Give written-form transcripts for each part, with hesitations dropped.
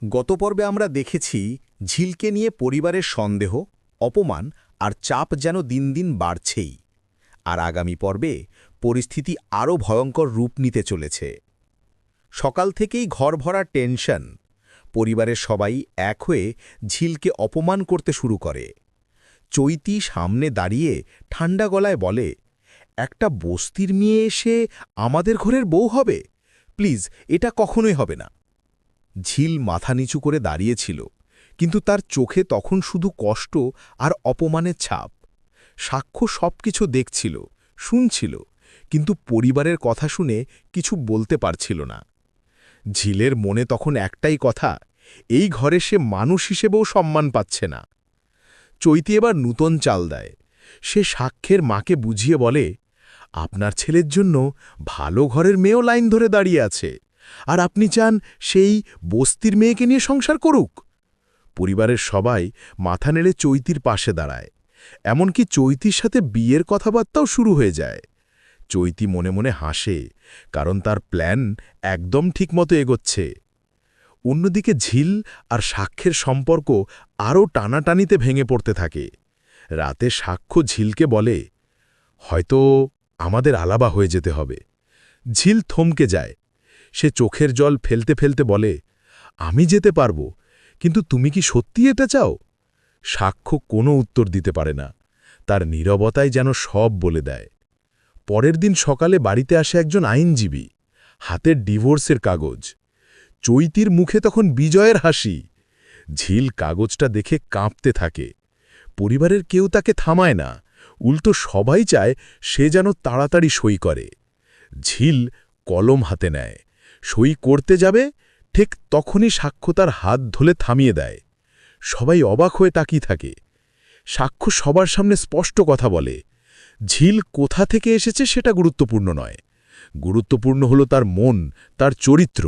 গত পর্বে আমরা দেখেছি ঝিলকে নিয়ে পরিবারের সন্দেহ, অপমান আর চাপ যেন দিন দিন বাড়ছেই। আর আগামী পর্বে পরিস্থিতি আরও ভয়ঙ্কর রূপ নিতে চলেছে। সকাল থেকেই ঘর ভরা টেনশন। পরিবারের সবাই এক হয়ে ঝিলকে অপমান করতে শুরু করে। চৈতি সামনে দাঁড়িয়ে ঠান্ডা গলায় বলে, একটা বস্তির মেয়ে এসে আমাদের ঘরের বউ হবে? প্লিজ, এটা কখনোই হবে না। ঝিল মাথা নিচু করে দাঁড়িয়েছিল, কিন্তু তার চোখে তখন শুধু কষ্ট আর অপমানের ছাপ। সাক্ষ্য সবকিছু দেখছিল, শুনছিল, কিন্তু পরিবারের কথা শুনে কিছু বলতে পারছিল না। ঝিলের মনে তখন একটাই কথা, এই ঘরে সে মানুষ হিসেবেও সম্মান পাচ্ছে না। চৈতি এবার নূতন চাল দেয়। সে সাক্ষ্যের মাকে বুঝিয়ে বলে, আপনার ছেলের জন্য ভালো ঘরের মেয়েও লাইন ধরে দাঁড়িয়ে আছে, আর আপনি চান সেই বস্তির মেয়েকে নিয়ে সংসার করুক? পরিবারের সবাই মাথা নেড়ে চৈতির পাশে দাঁড়ায়। এমনকি চৈতির সাথে বিয়ের কথাবার্তাও শুরু হয়ে যায়। চৈতি মনে মনে হাসে, কারণ তার প্ল্যান একদম ঠিকমতো এগোচ্ছে। অন্যদিকে ঝিল আর সাক্ষ্যের সম্পর্ক আরও টানাটানিতে ভেঙে পড়তে থাকে। রাতে সাক্ষ্য ঝিলকে বলে, হয়তো আমাদের আলাদা হয়ে যেতে হবে। ঝিল থমকে যায়। সে চোখের জল ফেলতে ফেলতে বলে, আমি যেতে পারব, কিন্তু তুমি কি সত্যি এটা চাও? সাক্ষ্য কোনো উত্তর দিতে পারে না। তার নীরবতায় যেন সব বলে দেয়। পরের দিন সকালে বাড়িতে আসে একজন আইনজীবী, হাতে ডিভোর্সের কাগজ। চৈতির মুখে তখন বিজয়ের হাসি। ঝিল কাগজটা দেখে কাঁপতে থাকে। পরিবারের কেউ তাকে থামায় না, উল্টো সবাই চায় সে যেন তাড়াতাড়ি সই করে। ঝিল কলম হাতে নেয়, সই করতে যাবে, ঠিক তখনই সাক্ষ্য তার হাত ধরে থামিয়ে দেয়। সবাই অবাক হয়ে তাকিয়ে থাকে। সাক্ষ্য সবার সামনে স্পষ্ট কথা বলে, ঝিল কোথা থেকে এসেছে সেটা গুরুত্বপূর্ণ নয়, গুরুত্বপূর্ণ হলো তার মন, তার চরিত্র।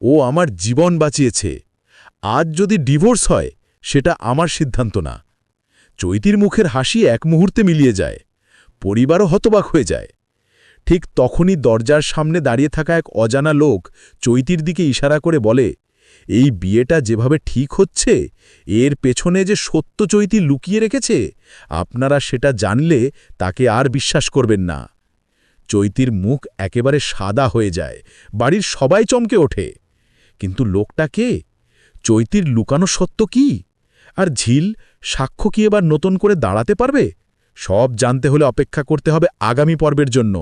ও আমার জীবন বাঁচিয়েছে। আজ যদি ডিভোর্স হয়, সেটা আমার সিদ্ধান্ত না। চৈতির মুখের হাসি এক মুহূর্তে মিলিয়ে যায়। পরিবারও হতবাক হয়ে যায়। ঠিক তখনই দরজার সামনে দাঁড়িয়ে থাকা এক অজানা লোক চৈতির দিকে ইশারা করে বলে, এই বিয়েটা যেভাবে ঠিক হচ্ছে, এর পেছনে যে সত্য চৈতি লুকিয়ে রেখেছে, আপনারা সেটা জানলে তাকে আর বিশ্বাস করবেন না। চৈতির মুখ একেবারে সাদা হয়ে যায়। বাড়ির সবাই চমকে ওঠে। কিন্তু লোকটা কে? চৈতির লুকানো সত্য কি? আর ঝিল, সাক্ষ্য কি এবার নতুন করে দাঁড়াতে পারবে? সব জানতে হলে অপেক্ষা করতে হবে আগামী পর্বের জন্য।